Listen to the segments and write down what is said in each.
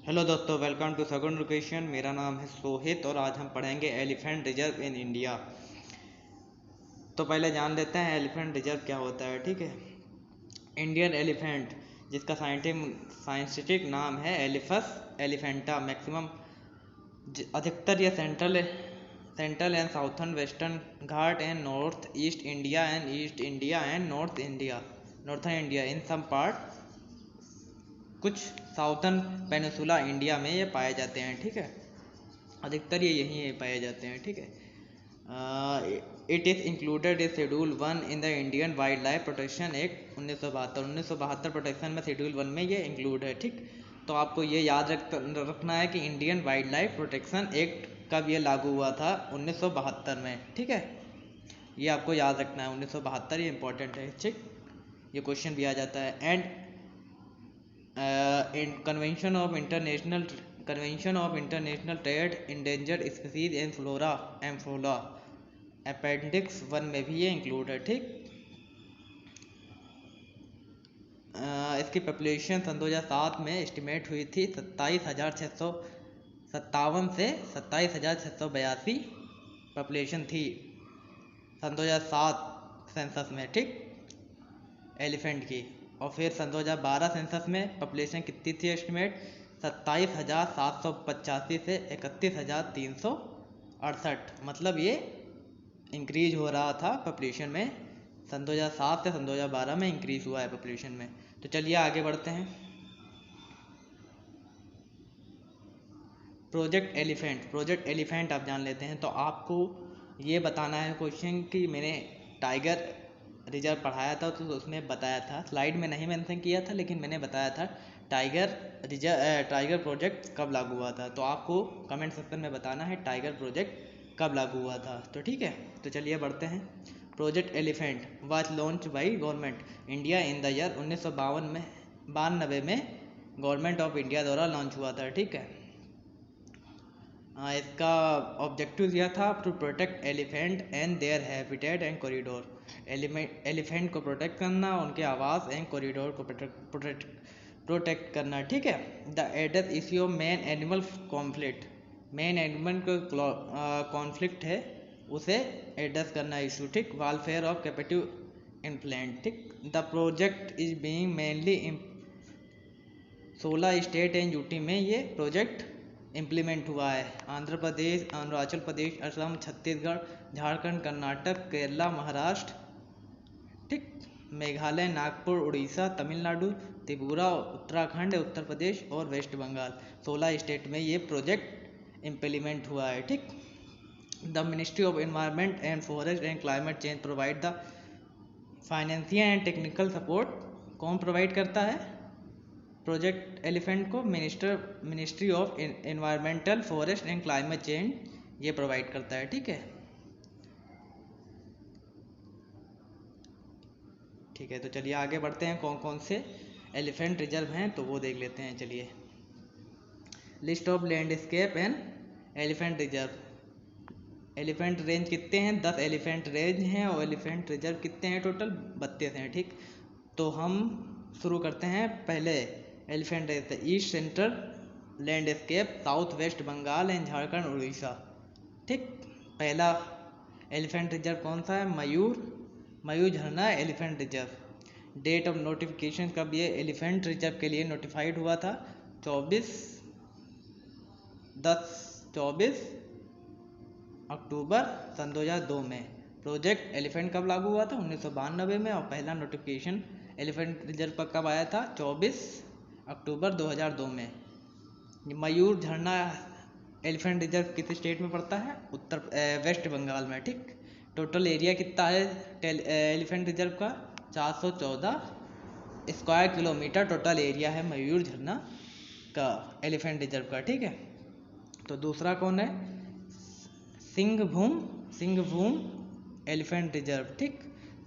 Hello दोस्तों, welcome to सगुन education. मेरा नाम है सोहित और आज हम पढ़ेंगे एलिफेंट रिजर्व इन इंडिया। तो पहले जान लेते हैं एलिफेंट रिजर्व क्या होता है। ठीक है, इंडियन एलिफेंट, जिसका साइंटिफिक नाम है एलिफस एलिफेंटा मैक्सिमम, अधिकतर यह central and southern western ghat and north east India and northern India in some part, कुछ साउथर्न पेनिसुला इंडिया में ये पाए जाते हैं। ठीक है, अधिकतर ये यहीं पाए जाते हैं। ठीक है, it is included in schedule 1 in the Indian wild life protection act 1972 protection में शेड्यूल 1 में ये इंक्लूड है। ठीक, तो आपको ये याद रखना है कि Indian wild life protection act कब ये लागू हुआ था, 1972 में। ठीक है, ये आपको याद रखना है, 1972, ये इंपॉर्टेंट है। ठीक, ये क्वेश्चन भी आ जाता है। And convention of international trade endangered species and flora and fauna appendix 1 में भी ये इंक्लूड है। ठीक, इसकी पॉपुलेशन सन 2007 में एस्टिमेट हुई थी 27,657 से 27,682 पॉपुलेशन थी सन 2007 सेंसस में। ठीक, एलिफेंट की। और फिर सन 2012 सेंसस में पॉपुलेशन कितनी थी एस्टिमेट, 27,785 से 31,368। मतलब ये इंक्रीज हो रहा था पॉपुलेशन में, सन 2007 से सन 2012 में इंक्रीज हुआ है पॉपुलेशन में। तो चलिए आगे बढ़ते हैं। प्रोजेक्ट एलिफेंट आप जान लेते हैं। तो आपको ये बताना है क्वेश्चन कि मैंने टाइगर रिजर्व पढ़ाया था तो उसमें बताया था, स्लाइड में नहीं मेंशन किया था लेकिन मैंने बताया था टाइगर प्रोजेक्ट कब लागू हुआ था। तो आपको कमेंट सेक्शन में बताना है टाइगर प्रोजेक्ट कब लागू हुआ था। तो ठीक है, तो चलिए बढ़ते हैं। Project elephant was launch by government India in the year 1992 में गवर्नमेंट ऑफ इंडिया द्वारा लॉन्च हुआ था। ठीक है, इसका ऑब्जेक्टिव यह था to protect elephant and their habitat and corridor. Elephant को प्रोटेक्ट करना, उनके आवास एंड कॉरिडोर को प्रोटेक्ट करना। ठीक है, the address issue of main animal को कॉन्फ्लिक्ट है, उसे एड्रेस करना इशू। ठीक, वेलफेयर ऑफ कैप्टिव इन्फ्लेंट। ठीक, the project is being mainly 16 state and UT में ये प्रोजेक्ट इम्प्लीमेंट हुआ है। आंध्र प्रदेश, अरुणाचल प्रदेश, असम, छत्तीसगढ़, झारखंड, कर्नाटक, केरला, महाराष्ट्र, ठीक, मेघालय, नागपुर, उड़ीसा, तमिलनाडु, त्रिपुरा, उत्तराखंड, उत्तर प्रदेश और वेस्ट बंगाल, 16 स्टेट में ये प्रोजेक्ट इम्प्लीमेंट हुआ है। ठीक, the ministry of environment and forest and climate change provide the financial and technical support. कौन प्रोवाइड करता है प्रोजेक्ट एलिफेंट को? Ministry of environmental, forest and climate change ये प्रोवाइड करता है। ठीक है, ठीक है, तो चलिए आगे बढ़ते हैं। कौन कौन से एलिफेंट रिजर्व हैं तो वो देख लेते हैं। चलिए, list of landscape and elephant reserve. Elephant range कितने हैं? 10 एलिफेंट रेंज हैं और एलिफेंट रिजर्व कितने हैं? टोटल 32 हैं। ठीक, तो हम शुरू करते हैं। पहले elephant range, east central landscape, south west Bengal and Jharkhand, Orissa. ठीक, पहला एलिफेंट रिजर्व कौन सा है? Mayur Jharna elephant reserve. Date of notification कब ये एलिफेंट रिजर्व के लिए नोटिफाइड हुआ था? 24 अक्टूबर सन 2002 में। प्रोजेक्ट एलिफेंट कब लागू हुआ था? 1992 में। और पहला नोटिफिकेशन एलिफेंट रिजर्व का कब आया था? 24 अक्टूबर 2002 में। मयूर झरना एलिफेंट रिजर्व किस स्टेट में पड़ता है? वेस्ट बंगाल में। ठीक, टोटल एरिया कितना है एलिफेंट रिजर्व का? 414 स्क्वायर किलोमीटर टोटल एरिया है मयूर झरना का, एलिफेंट रिजर्व का। ठीक है, तो दूसरा कौन है? Singhbhum elephant reserve. ठीक,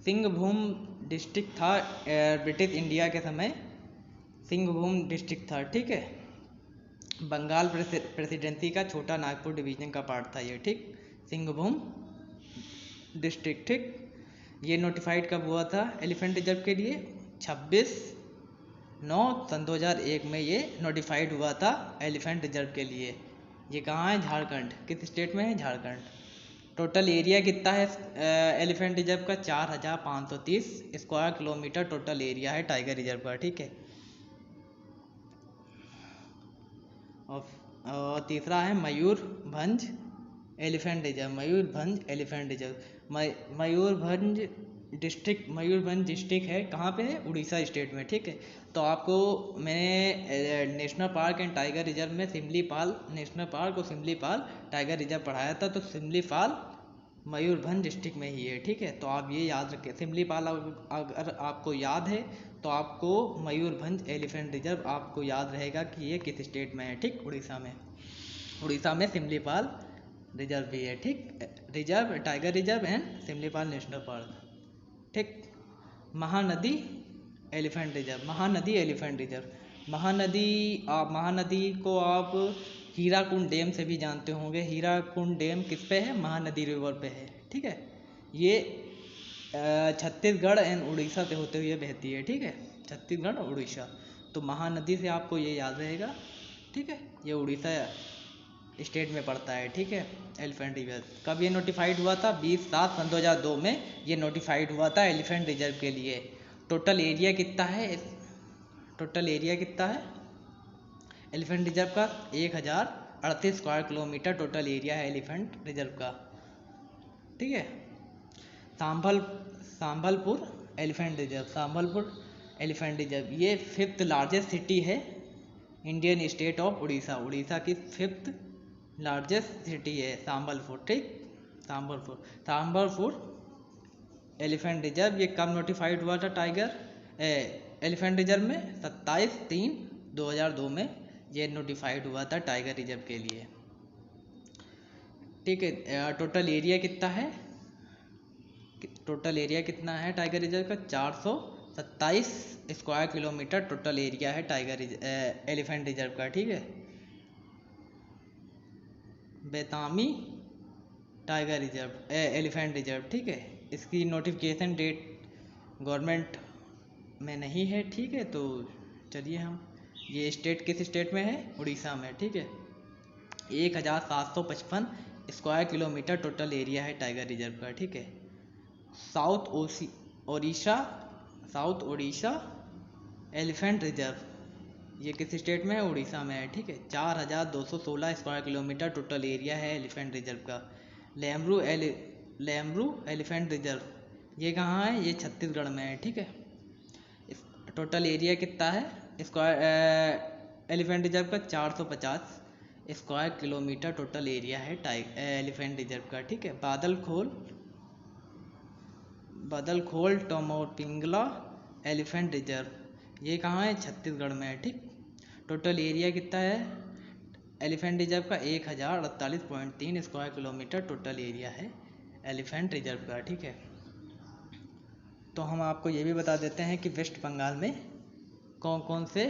सिंहभूम डिस्ट्रिक्ट था ब्रिटिश इंडिया के समय, सिंहभूम डिस्ट्रिक्ट था। ठीक है, बंगाल प्रेसिडेंसी का छोटा नागपुर डिवीजन का पार्ट था ये। ठीक, सिंहभूम डिस्ट्रिक्ट। ठीक, ये नोटिफाइड कब हुआ था एलिफेंट रिजर्व के लिए? 26 9 सन 2001 में ये नोटिफाइड हुआ था एलिफेंट रिजर्व के लिए। ये कहाँ है? झारखंड। किस स्टेट में है? झारखंड। टोटल एरिया कितना है एलिफेंट रिजर्व का? 4530 स्क्वायर किलोमीटर टोटल एरिया है टाइगर रिजर्व का, ठीक है। और तीसरा है Mayurbhanj elephant reserve. Mayurbhanj elephant reserve Mayurbhanj district है, कहाँ पे है? उड़ीसा स्टेट में, ठीक है। तो आपको मैंने national Park and Tiger reserve में सिमलीपाल नेशनल पार्क और सिमलीपाल टाइगर रिजर्व पढ़ाया था, तो सिमलीपाल मयूरभंज डिस्ट्रिक्ट में ही है, ठीक है। तो आप ये याद रखें, सिमलीपाल अगर आपको याद है तो आपको मयूरभंज एलिफेंट रिजर्व आपको याद रहेगा कि ये किस स्टेट में है, ठीक। उड़ीसा में सिमलीपाल रिजर्व भी है, ठीक। Reserve, tiger reserve and Similipal national park, ठीक। Mahanadi elephant reserve. महानदी को आप हीराकुंड डैम से भी जानते होंगे। हीराकुंड डैम किस पे है? महानदी रिवर पे है, ठीक है। ये छत्तीसगढ़ एंड उड़ीसा से होते हुए बहती है, ठीक है। छत्तीसगढ़ और उड़ीसा, तो महानदी से आपको ये याद रहेगा, ठीक है। ये उड़ीसा स्टेट में पड़ता है, ठीक है। एलिफेंट रिजर्व कब ये नोटिफाइड हुआ था? 20/7 सन 2002 में ये नोटिफाइड हुआ था एलिफेंट रिजर्व के लिए। टोटल एरिया कितना है एलिफेंट रिजर्व का? 1038 स्क्वायर किलोमीटर टोटल एरिया है एलिफेंट रिजर्व का, ठीक है। संबलपुर एलिफेंट रिजर्व ये 5th लार्जेस्ट सिटी है इंडियन स्टेट ऑफ उड़ीसा की 5th लार्जेस्ट सिटी है संबलपुर, ठीक। संबलपुर एलिफेंट रिजर्व ये कब नोटिफाइड हुआ था एलिफेंट रिजर्व में? 27/3/2002 में ये नोटिफाइड हुआ था टाइगर रिजर्व के लिए, ठीक है। टोटल एरिया कितना है टाइगर रिजर्व का? 427 स्क्वायर किलोमीटर टोटल एरिया है एलिफेंट रिजर्व का, ठीक है। बेतामी टाइगर रिजर्व एलिफेंट रिजर्व, ठीक है। इसकी नोटिफिकेशन डेट गवर्नमेंट में नहीं है, ठीक है। तो चलिए हम ये स्टेट किस स्टेट में है? उड़ीसा में, ठीक है। 1755 स्क्वायर किलोमीटर टोटल एरिया है टाइगर रिजर्व का, ठीक है। साउथ ओडिशा एलिफेंट रिजर्व ये किस स्टेट में है? उड़ीसा में है, ठीक है। 4216 स्क्वायर किलोमीटर टोटल एरिया है एलिफेंट रिजर्व का। लेमरू एलिफेंट रिजर्व ये कहाँ है? ये छत्तीसगढ़ में है, ठीक है। टोटल एरिया कितना है एलिफेंट रिजर्व का? 450 स्क्वायर किलोमीटर टोटल एरिया है एलिफेंट रिजर्व का, ठीक है। बादलखोल टोमोपिंगला एलिफेंट रिजर्व ये कहाँ है? छत्तीसगढ़ में है, ठीक। टोटल एरिया कितना है एलिफेंट रिजर्व का? 1048.3 स्क्वायर किलोमीटर टोटल एरिया है एलिफेंट रिजर्व का, ठीक है। तो हम आपको ये भी बता देते हैं कि वेस्ट बंगाल में कौन कौन से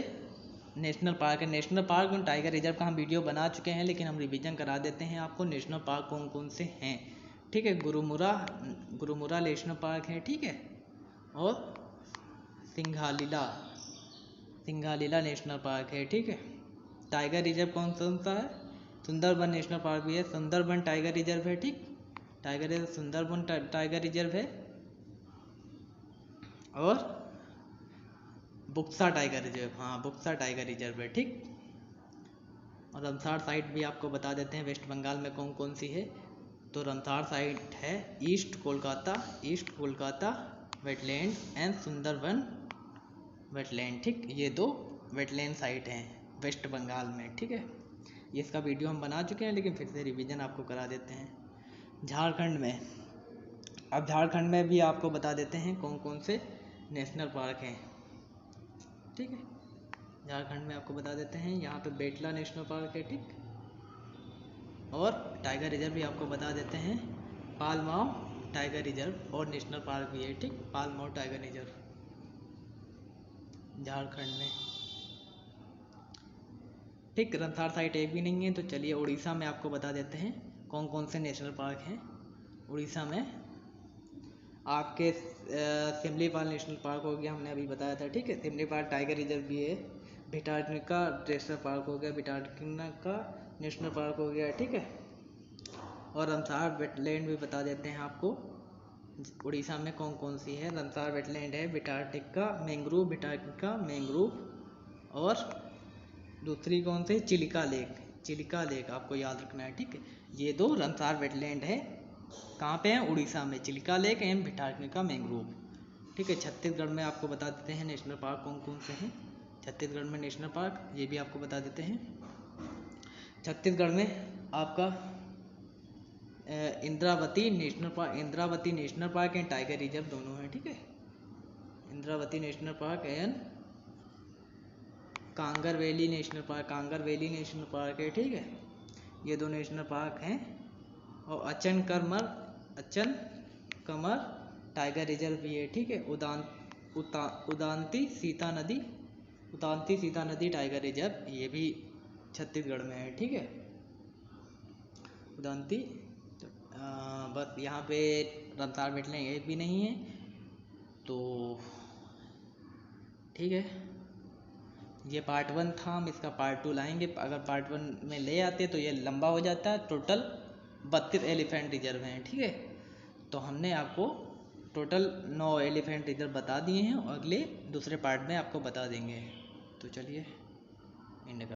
नेशनल पार्क है। नेशनल पार्क और टाइगर रिजर्व का हम वीडियो बना चुके हैं, लेकिन हम रिवीजन करा देते हैं आपको। नेशनल पार्क कौन कौन से हैं, ठीक है। गुरुमुरा नेशनल पार्क है, ठीक है। और सिंघालीला नेशनल पार्क है, ठीक है। टाइगर रिजर्व कौन सा है? सुंदरबन नेशनल पार्क भी है, सुंदरबन टाइगर रिजर्व है, ठीक। सुंदरबन टाइगर रिजर्व है। और बुक्सा टाइगर रिजर्व है, ठीक। और रमसार साइट भी आपको बता देते हैं वेस्ट बंगाल में कौन कौन सी है। तो रमसार साइट है east Kolkata wetland and Sundarban wetland, ठीक। ये 2 वेटलैंड साइट हैं वेस्ट बंगाल में, ठीक है। ये इसका वीडियो हम बना चुके हैं, लेकिन फिर से रिवीजन आपको करा देते हैं। झारखंड में भी आपको बता देते हैं कौन कौन से नेशनल पार्क हैं, ठीक है। झारखंड में आपको बता देते हैं, यहाँ पे बेटला नेशनल पार्क है, ठीक। और टाइगर रिजर्व भी आपको बता देते हैं, पालमाऊ टाइगर रिजर्व और नेशनल पार्क भी है, ठीक। पालमाऊ टाइगर रिजर्व झारखंड में, ठीक। रमसार साइट एक भी नहीं है। तो चलिए उड़ीसा में आपको बता देते हैं कौन कौन से नेशनल पार्क हैं। उड़ीसा में आपके सिमलीपाल नेशनल पार्क हो गया, हमने अभी बताया था, ठीक है। सिमलीपाल टाइगर रिजर्व भी है। भिटानिका नेशनल पार्क हो गया, भिटानिका नेशनल पार्क हो गया, ठीक है। और रमसार वेटलैंड भी बता देते हैं आपको, उड़ीसा में कौन कौन सी है। रमसार वेटलैंड है, भिटानिका मैंग्रोव, और दूसरी कौन सी, चिलिका लेक आपको याद रखना है, ठीक है। ये दो रमसार वेटलैंड है, कहाँ पे है, उड़ीसा में, चिलिका लेक एवं भिटानिका मैंग्रोव, ठीक है। छत्तीसगढ़ में आपको बता देते हैं नेशनल पार्क कौन कौन से हैं। छत्तीसगढ़ में नेशनल पार्क ये भी आपको बता देते हैं। छत्तीसगढ़ में आपका Indravati National Park and Tiger Reserve दोनों हैं, ठीक है। Indravati National Park and Kanger Valley National Park है, ठीक है। ये दो नेशनल पार्क हैं। और अचन कमर टाइगर रिजर्व भी है, ठीक है। उदांती सीता नदी टाइगर रिजर्व ये भी छत्तीसगढ़ में है, ठीक है। उदांती बस यहाँ पे रमसार वेटलैंड एक भी नहीं है, तो ठीक है। ये पार्ट 1 था, हम इसका पार्ट 2 लाएंगे। अगर पार्ट 1 में ले आते तो ये लंबा हो जाता है। टोटल 32 एलिफेंट रिजर्व हैं, ठीक है। तो हमने आपको टोटल 9 एलिफेंट रिजर्व बता दिए हैं, और अगले दूसरे पार्ट में आपको बता देंगे। तो चलिए इंड